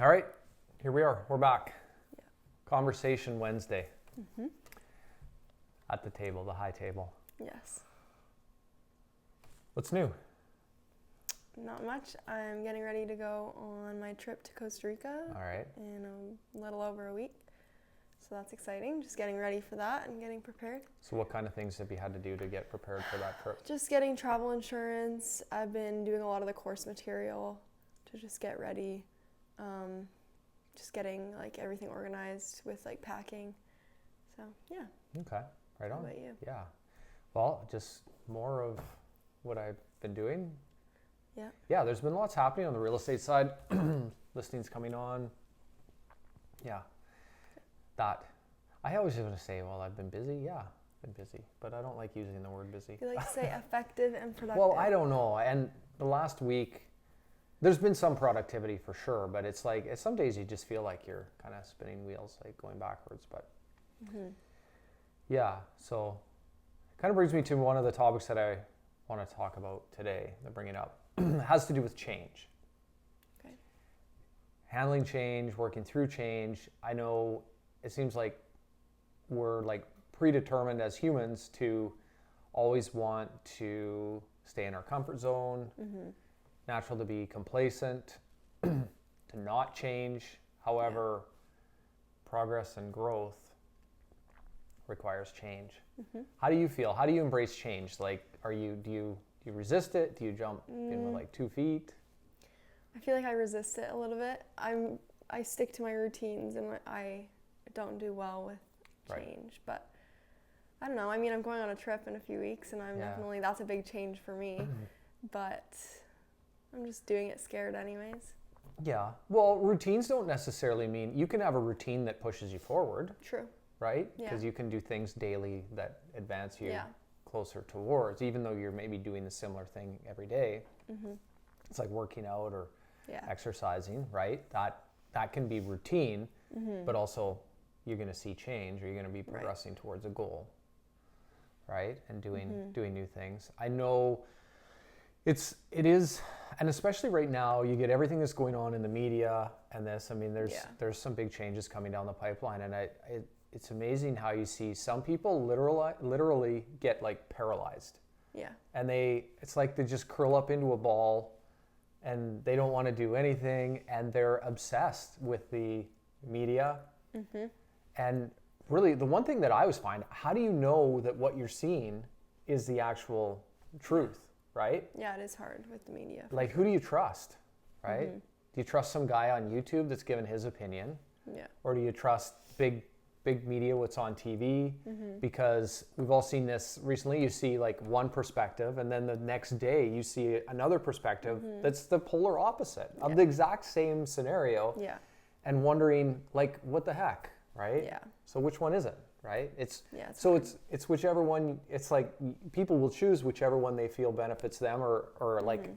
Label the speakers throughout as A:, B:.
A: All right, here we are. We're back.
B: Yeah.
A: Conversation Wednesday. At the table, the high table.
B: Yes.
A: What's new?
B: Not much. I'm getting ready to go on my trip to Costa Rica
A: All right.
B: in a little over a week. So that's exciting. Just getting ready for that and getting prepared.
A: So what kind of things have you had to do to get prepared for that trip?
B: Just getting travel insurance. I've been doing a lot of the course material to just get ready. Just getting like everything organized with like packing. So yeah.
A: Okay, right on.
B: How about you?
A: Yeah. Well, just more of what I've been doing.
B: Yeah.
A: Yeah, there's been lots happening on the real estate side. Listings coming on. Yeah. That. I always want to say, well, I've been busy. Yeah, I've been busy. But I don't like using the word busy.
B: You like to say effective and productive.
A: Well, I don't know. And the last week, there's been some productivity for sure. But it's like, some days you just feel like you're kind of spinning wheels, like going backwards. But yeah, so kind of brings me to one of the topics that I want to talk about today, that bring it up. It has to do with change.
B: Okay.
A: Handling change, working through change. I know it seems like we're like predetermined as humans to always want to stay in our comfort zone, natural to be complacent, to not change. However, progress and growth requires change. How do you feel? How do you embrace change? Like, do you resist it? Do you jump in with like 2 feet?
B: I feel like I resist it a little bit. I stick to my routines and I don't do well with change. But I don't know. I mean, I'm going on a trip in a few weeks and that's a big change for me. But I'm just doing it scared anyways.
A: Yeah. Well, routines don't necessarily mean you can have a routine that pushes you forward.
B: True.
A: Right?
B: Yeah.
A: Because you can do things daily that advance you closer towards, even though you're maybe doing the similar thing every day. It's like working out or exercising, right? That can be routine, but also you're going to see change, or you're going to be progressing towards a goal, right? And doing new things. I know it is, and especially right now, you get everything that's going on in the media and this. I mean, there's some big changes coming down the pipeline, and it's amazing how you see some people literally get like paralyzed.
B: Yeah.
A: And it's like they just curl up into a ball and they don't want to do anything, and they're obsessed with the media. And really, the one thing that I always find, how do you know that what you're seeing is the actual truth, right?
B: Yeah, it is hard with the media.
A: Like, who do you trust, right? Do you trust some guy on YouTube that's given his opinion?
B: Yeah.
A: Or do you trust big media, what's on TV? Because we've all seen this recently. You see like one perspective, and then the next day you see another perspective that's the polar opposite of the exact same scenario.
B: Yeah.
A: And wondering like, what the heck, right?
B: Yeah.
A: So which one is it, right? It's
B: hard.
A: whichever one. It's like people will choose whichever one they feel benefits them or like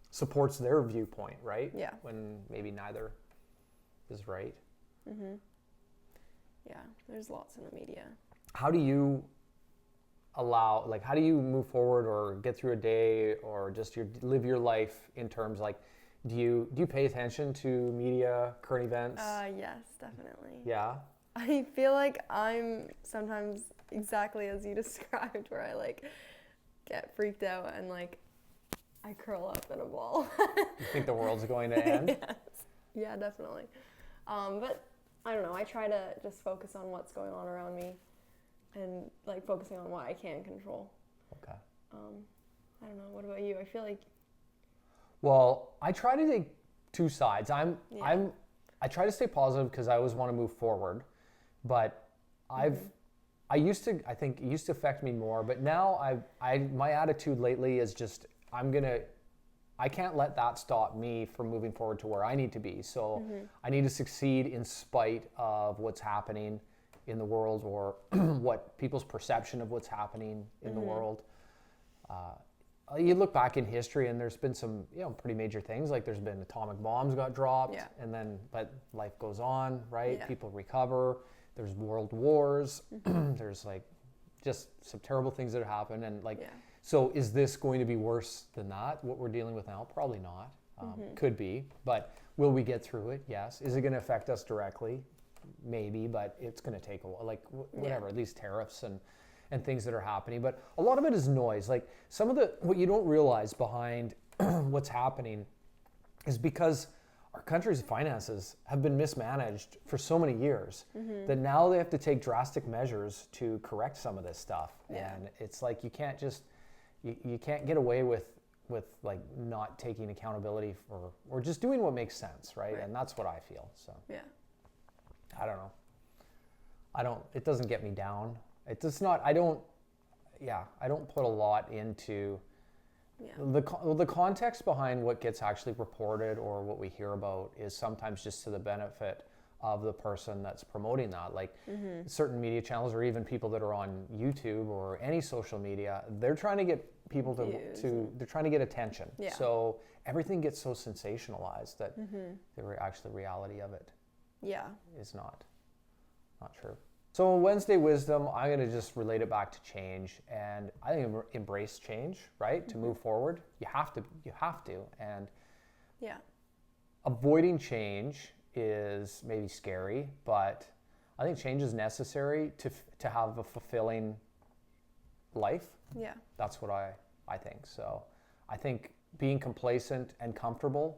A: supports their viewpoint, right?
B: Yeah.
A: When maybe neither is right.
B: Yeah, there's lots in the media.
A: How do you how do you move forward or get through a day or just live your life in terms like, do you pay attention to media, current events?
B: Yes, definitely.
A: Yeah.
B: I feel like I'm sometimes exactly as you described, where I like get freaked out and like I curl up in a ball.
A: You think the world's going to end?
B: Yes. Yeah, definitely. But I don't know. I try to just focus on what's going on around me and like focusing on what I can control.
A: Okay.
B: I don't know. What about you? I feel like.
A: Well, I try to take two sides. I try to stay positive because I always want to move forward, but I think it used to affect me more, but now my attitude lately is just, I can't let that stop me from moving forward to where I need to be. So I need to succeed in spite of what's happening in the world, or what people's perception of what's happening in the world. You look back in history and there's been some, pretty major things. Like there's been atomic bombs got dropped, but life goes on, right?
B: Yeah.
A: People recover. There's world wars. There's like just some terrible things that have happened. And so is this going to be worse than that, what we're dealing with now? Probably not. Could be, but will we get through it? Yes. Is it going to affect us directly? Maybe, but it's going to take a while, like whatever, these tariffs and things that are happening. But a lot of it is noise. Like some of what you don't realize behind what's happening is because our country's finances have been mismanaged for so many years that now they have to take drastic measures to correct some of this stuff. And it's like you can't just, you can't get away with like not taking accountability for, or just doing what makes sense, right? And that's what I feel. So I don't know. It doesn't get me down. It does not, I don't put a lot into the context behind what gets actually reported or what we hear about is sometimes just to the benefit of the person that's promoting that. Like certain media channels or even people that are on YouTube or any social media, they're trying to get people they're trying to get attention. So everything gets so sensationalized that the reality of it is not true. So Wednesday wisdom, I'm going to just relate it back to change, and I think embrace change, right? To move forward, you have to, and avoiding change is maybe scary, but I think change is necessary to have a fulfilling life. That's what I think. So I think being complacent and comfortable,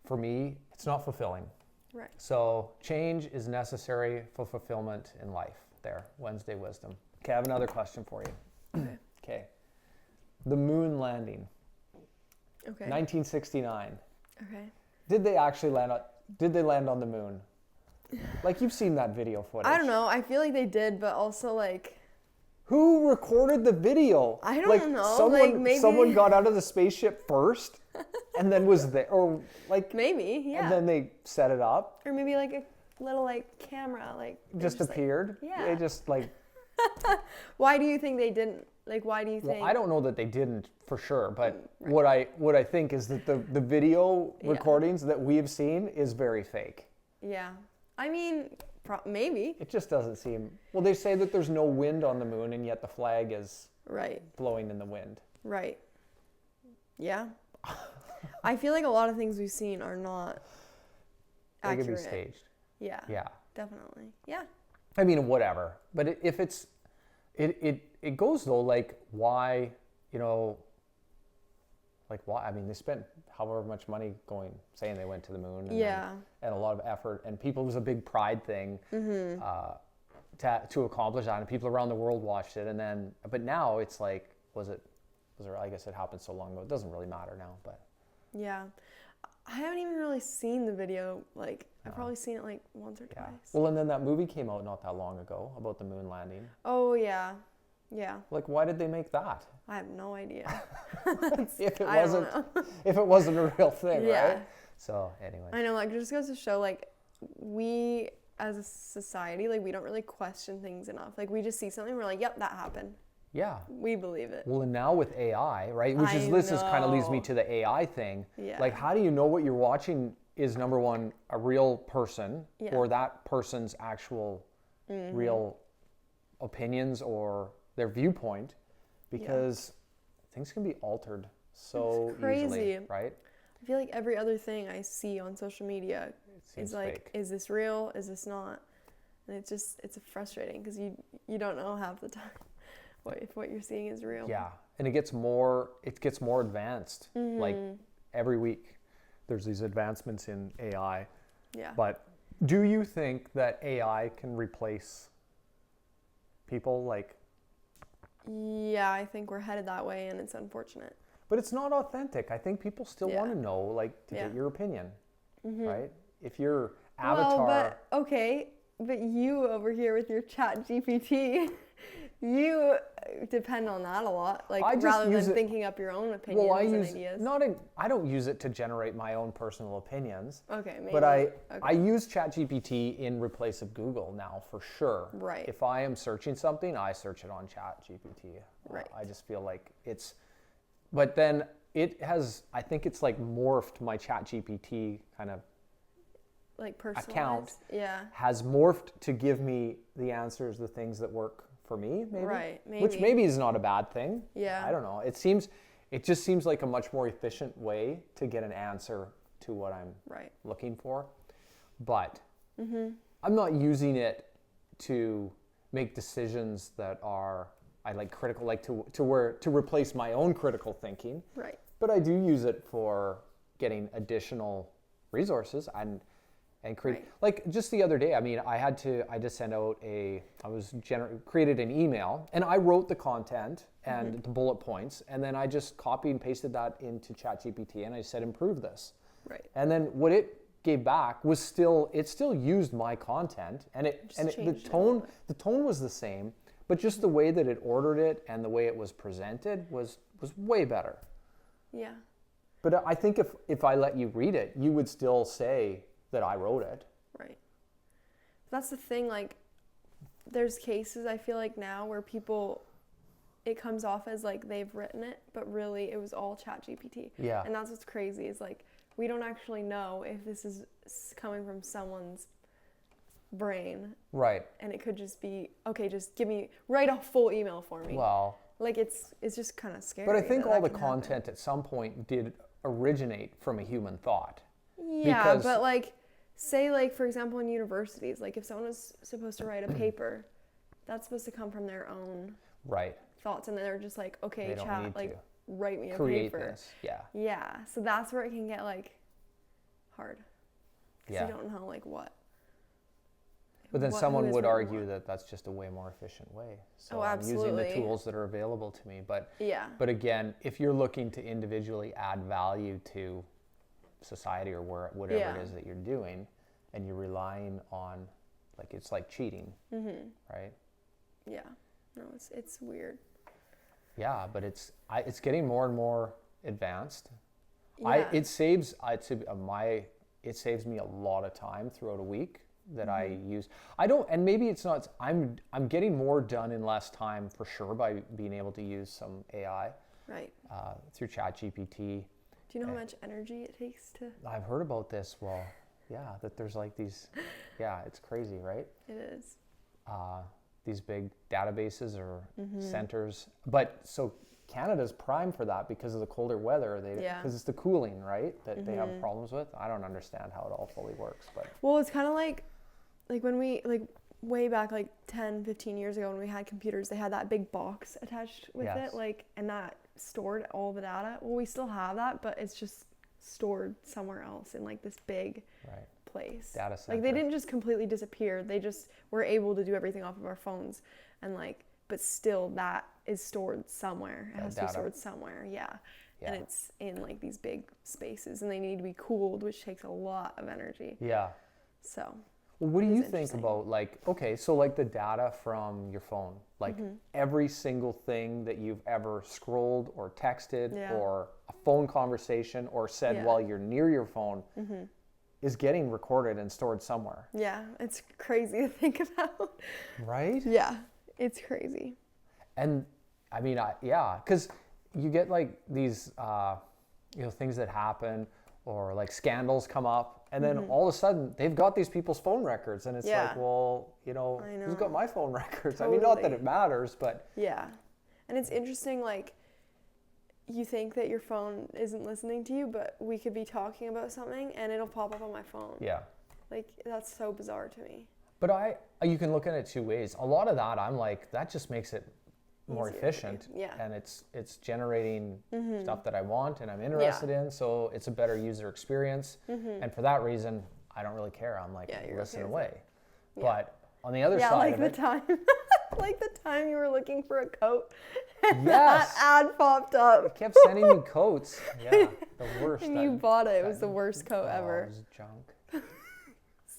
A: for me, it's not fulfilling.
B: Right.
A: So change is necessary for fulfillment in life. There, Wednesday wisdom. Okay, I have another question for you. Okay. The moon landing. Okay. 1969.
B: Okay.
A: Did they actually land on the moon? Like, you've seen that video footage.
B: I don't know. I feel like they did, but also like,
A: who recorded the video?
B: I don't know.
A: Someone got out of the spaceship first and then was there, or like
B: maybe,
A: and then they set it up,
B: or maybe like a little like camera like
A: just appeared. They just like.
B: Why do you think they didn't? Like, why do you think?
A: Well, I don't know that they didn't for sure, but what I think is that the video recordings that we've seen is very fake.
B: Yeah, I mean, maybe.
A: It just doesn't seem. Well, they say that there's no wind on the moon, and yet the flag is blowing in the wind.
B: Right. Yeah. I feel like a lot of things we've seen are not accurate.
A: They could be staged.
B: Yeah. Definitely. Yeah.
A: I mean, whatever. But if it's, it goes though, like why, like why? I mean, they spent however much money saying they went to the moon. And a lot of effort, and it was a big pride thing to accomplish that, and people around the world watched it. And then, but now it's like, I guess it happened so long ago. It doesn't really matter now, but.
B: Yeah. I haven't even really seen the video. Like, I've probably seen it like once or twice.
A: Well, and then that movie came out not that long ago about the moon landing.
B: Oh, yeah. Yeah.
A: Like, why did they make that?
B: I have no idea.
A: if it wasn't a real thing, right? So, anyway.
B: I know, like, it just goes to show, like, we as a society, like, we don't really question things enough. Like, we just see something, we're like, yep, that happened.
A: Yeah.
B: We believe it.
A: Well, and now with AI, right? This kind of leads me to the AI thing.
B: Yeah.
A: Like, how do you know what you're watching is, number one, a real person or that person's actual real opinions or their viewpoint? Because things can be altered so easily, right?
B: I feel like every other thing I see on social media is like,
A: fake.
B: Is this real? Is this not? And it's frustrating because you don't know half the time if what you're seeing is real.
A: Yeah, and it gets more advanced. Like every week there's these advancements in AI.
B: Yeah.
A: But do you think that AI can replace people? Like,
B: yeah, I think we're headed that way, and it's unfortunate.
A: But it's not authentic. I think people still want to know, like, to get your opinion, right? If your avatar.
B: Well, but you over here with your Chat GPT, you depend on that a lot, like rather than thinking up your own opinions and ideas.
A: I don't use it to generate my own personal opinions.
B: Okay, maybe.
A: But I use ChatGPT in replace of Google now for sure.
B: Right.
A: If I am searching something, I search it on ChatGPT.
B: Right.
A: I just feel like it's, but then I think it's like morphed my ChatGPT kind of
B: like personalized
A: account.
B: Yeah.
A: Has morphed to give me the answers, the things that work for me, maybe.
B: Right, maybe.
A: Which maybe is not a bad thing.
B: Yeah.
A: I don't know. It seems, it just seems like a much more efficient way to get an answer to what I'm looking for. But I'm not using it to make decisions that are critical, like to replace my own critical thinking.
B: Right.
A: But I do use it for getting additional resources and create. Like just the other day, I mean, I just sent out created an email, and I wrote the content and the bullet points, and then I just copied and pasted that into ChatGPT, and I said, improve this.
B: Right.
A: And then what it gave back was still used my content, and the tone was the same, but just the way that it ordered it and the way it was presented was way better.
B: Yeah.
A: But I think if I let you read it, you would still say that I wrote it.
B: Right. That's the thing, like, there's cases I feel like now where it comes off as like they've written it, but really it was all ChatGPT.
A: Yeah.
B: And that's what's crazy, is like, we don't actually know if this is coming from someone's brain.
A: Right.
B: And it could just be, okay, just write a full email for me.
A: Well.
B: Like, it's just kind of scary.
A: But I think all the content at some point did originate from a human thought.
B: Yeah, but like, say like, for example, in universities, like if someone was supposed to write a paper, that's supposed to come from their own thoughts, and then they're just like, okay, chat, like, write me a paper.
A: This. Yeah.
B: Yeah, so that's where it can get like hard. Because you don't know like what.
A: But then someone would argue that that's just a way more efficient way. So I'm using the tools that are available to me. But again, if you're looking to individually add value to society or whatever it is that you're doing, and you're relying on, like, it's like cheating, right? Yeah.
B: No, it's weird.
A: Yeah, but it's getting more and more advanced. Yeah. It saves me a lot of time throughout a week that I use. And maybe it's not. I'm getting more done in less time for sure by being able to use some AI.
B: Right.
A: Through ChatGPT.
B: Do you know how much energy it takes to?
A: I've heard about this. Well, yeah, that there's like these. Yeah, it's crazy, right?
B: It is.
A: These big databases or centers, but so Canada's prime for that because of the colder weather. Because it's the cooling, right, that they have problems with. I don't understand how it all fully works, but.
B: Well, it's kind of like when we way back 10, 15 years ago when we had computers, they had that big box attached with it, and that stored all the data. Well, we still have that, but it's just stored somewhere else in this big place.
A: Data center.
B: They didn't just completely disappear. They just were able to do everything off of our phones, and but still that is stored somewhere. It has to be stored somewhere. Yeah. And it's in these big spaces, and they need to be cooled, which takes a lot of energy.
A: Yeah.
B: So.
A: Well, what do you think about the data from your phone, every single thing that you've ever scrolled or texted or a phone conversation or said while you're near your phone is getting recorded and stored somewhere?
B: Yeah, it's crazy to think about.
A: Right?
B: Yeah, it's crazy.
A: And I mean, because you get these, things that happen, or scandals come up, and then all of a sudden they've got these people's phone records, and it's who's got my phone records? Totally. I mean, not that it matters, but.
B: Yeah. And it's interesting, you think that your phone isn't listening to you, but we could be talking about something and it'll pop up on my phone.
A: Yeah.
B: That's so bizarre to me.
A: But you can look at it two ways. A lot of that, I'm that just makes it more efficient, and it's generating stuff that I want and I'm interested in, so it's a better user experience, and for that reason I don't really care. I'm listen away. But on the other side of it,
B: time the time you were looking for a coat and that ad popped up.
A: It kept sending me coats. Yeah, the worst.
B: And you bought it. It was the worst coat ever.
A: It was junk.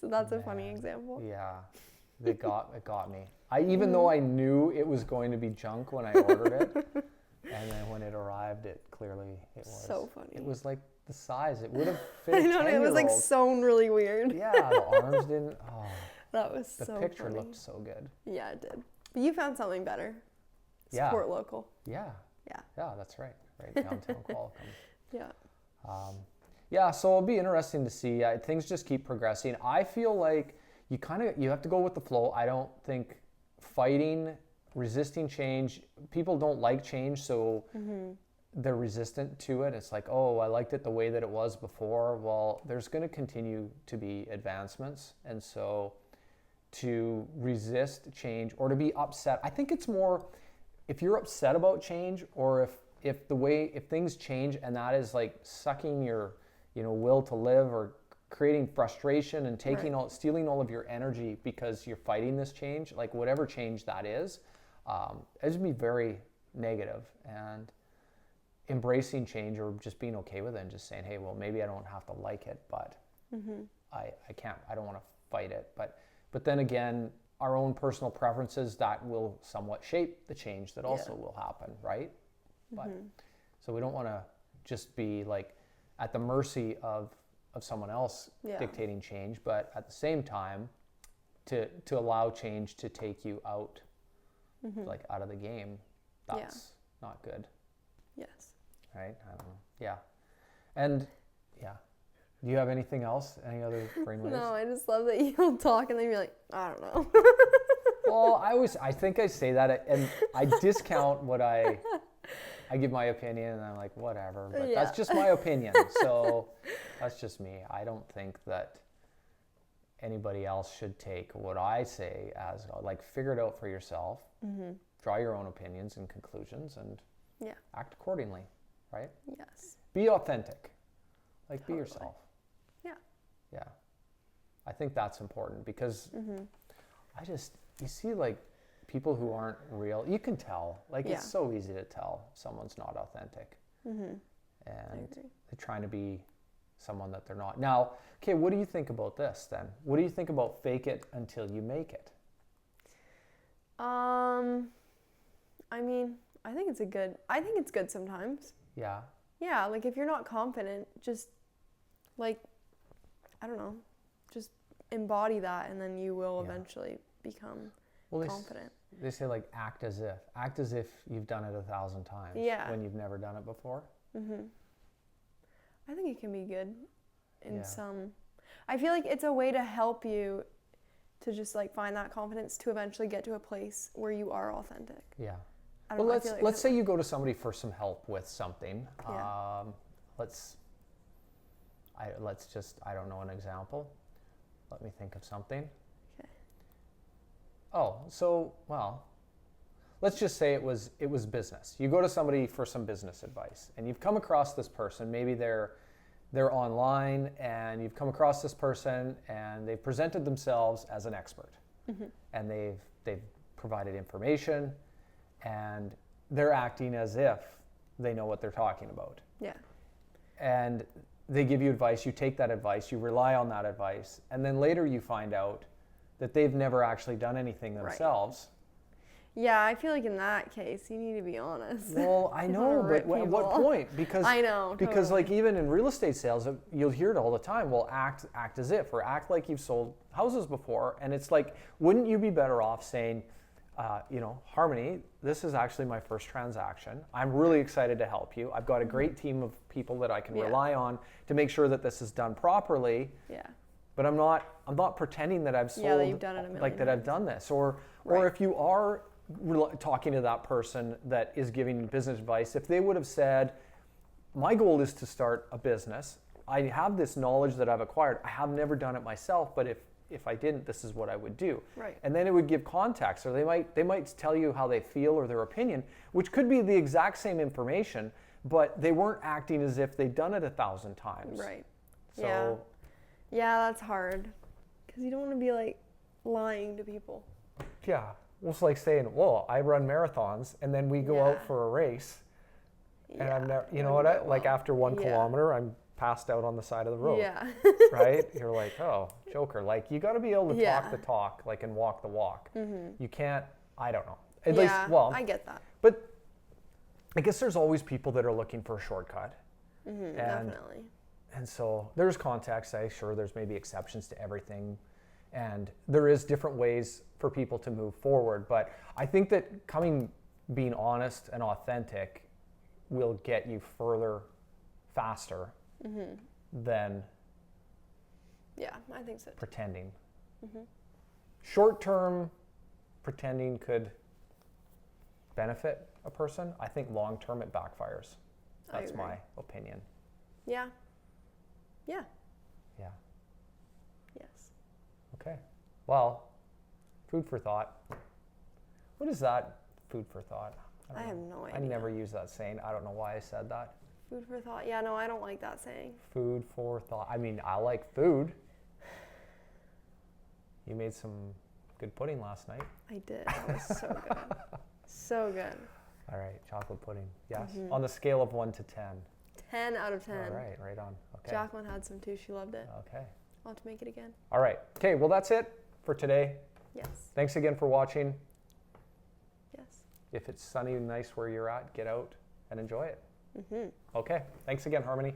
B: So that's a funny example.
A: Yeah, it got me. Even though I knew it was going to be junk when I ordered it, and then when it arrived, it was.
B: So funny.
A: It was the size. It would have fit a
B: 10-year-old. It was sewn really weird.
A: Yeah, the arms didn't. Oh,
B: that was so funny.
A: The picture looked so good.
B: Yeah, it did. But you found something better. Support local.
A: Yeah.
B: Yeah.
A: Yeah, that's right. Right downtown Qualicum.
B: Yeah.
A: So it'll be interesting to see. Things just keep progressing. I feel like you have to go with the flow. I don't think resisting change. People don't like change, so they're resistant to it. It's like, oh, I liked it the way that it was before. Well, there's going to continue to be advancements. And so to resist change or to be upset, I think it's more if you're upset about change, or if things change and that is like sucking your, will to live, or creating frustration and stealing all of your energy because you're fighting this change, like whatever change that is, it would be very negative. And embracing change, or just being okay with it and just saying, hey, well, maybe I don't have to like it, but I don't want to fight it. But then again, our own personal preferences, that will somewhat shape the change that also will happen, right? But so we don't want to just be like at the mercy of someone else dictating change, but at the same time to allow change to take you out, like out of the game, that's not good.
B: Yes.
A: Right? I don't know. Yeah. And do you have anything else? Any other brainwaves?
B: No, I just love that you'll talk and then you're like, I don't know.
A: Well, I think I say that, and I discount what I give my opinion, and I'm like, whatever, but that's just my opinion. So that's just me. I don't think that anybody else should take what I say as, like, figure it out for yourself, draw your own opinions and conclusions, and act accordingly, right?
B: Yes.
A: Be authentic. Like, be yourself.
B: Yeah.
A: Yeah. I think that's important, because you see, like, people who aren't real, you can tell. Like, it's so easy to tell someone's not authentic. And they're trying to be someone that they're not. Now, okay, what do you think about this then? What do you think about fake it until you make it?
B: I mean, I think it's good sometimes.
A: Yeah.
B: Yeah, like if you're not confident, just like, I don't know, just embody that, and then you will eventually become confident.
A: They say, like, act as if you've done it 1,000 times when you've never done it before.
B: I think it can be good in some. I feel like it's a way to help you to just like find that confidence to eventually get to a place where you are authentic.
A: Yeah.
B: Well,
A: let's say you go to somebody for some help with something.
B: Yeah.
A: I don't know an example. Let me think of something.
B: Okay.
A: Oh, so, well, let's just say it was business. You go to somebody for some business advice, and you've come across this person. Maybe they're online, and you've come across this person, and they've presented themselves as an expert, and they've provided information, and they're acting as if they know what they're talking about.
B: Yeah.
A: And they give you advice, you take that advice, you rely on that advice, and then later you find out that they've never actually done anything themselves.
B: Right. Yeah, I feel like in that case, you need to be honest.
A: Well, I know, but at what point? Because
B: I know,
A: because like even in real estate sales, you'll hear it all the time. Well, act as if, or act like you've sold houses before, and it's like, wouldn't you be better off saying, Harmony, this is actually my first transaction. I'm really excited to help you. I've got a great team of people that I can rely on to make sure that this is done properly.
B: Yeah.
A: But I'm not pretending that I've sold,
B: that you've done it a million
A: like that I've done this, or if you are talking to that person that is giving business advice, if they would have said, my goal is to start a business. I have this knowledge that I've acquired. I have never done it myself, but if I didn't, this is what I would do.
B: Right.
A: And then it would give context, or they might tell you how they feel or their opinion, which could be the exact same information, but they weren't acting as if they'd done it 1,000 times.
B: Right.
A: So
B: yeah, that's hard, because you don't want to be like lying to people.
A: Yeah. Well, it's like saying, well, I run marathons, and then we go out for a race, and I'm never, like after 1 kilometer, I'm passed out on the side of the road.
B: Yeah.
A: Right? You're like, oh, joker. Like, you got to be able to talk the talk, like, and walk the walk. You can't, I don't know. At least, well,
B: I get that.
A: But I guess there's always people that are looking for a shortcut.
B: Definitely.
A: And so there's context. Sure, there's maybe exceptions to everything. And there is different ways for people to move forward. But I think that being honest and authentic will get you further faster than
B: I think so.
A: pretending. Short-term pretending could benefit a person. I think long-term it backfires. That's my opinion.
B: Yeah. Yeah.
A: Yeah.
B: Yes.
A: Okay. Well, food for thought. What is that? Food for thought.
B: I have no idea.
A: I never use that saying. I don't know why I said that.
B: Food for thought. Yeah, no, I don't like that saying.
A: Food for thought. I mean, I like food. You made some good pudding last night.
B: I did. That was so good. So good.
A: All right, chocolate pudding. Yes. On the scale of 1 to 10.
B: 10 out of 10.
A: All right, right on. Okay.
B: Jacqueline had some too. She loved it.
A: Okay.
B: I'll have to make it again.
A: All right. Okay, well, that's it for today.
B: Yes.
A: Thanks again for watching.
B: Yes.
A: If it's sunny and nice where you're at, get out and enjoy it. Okay. Thanks again, Harmony.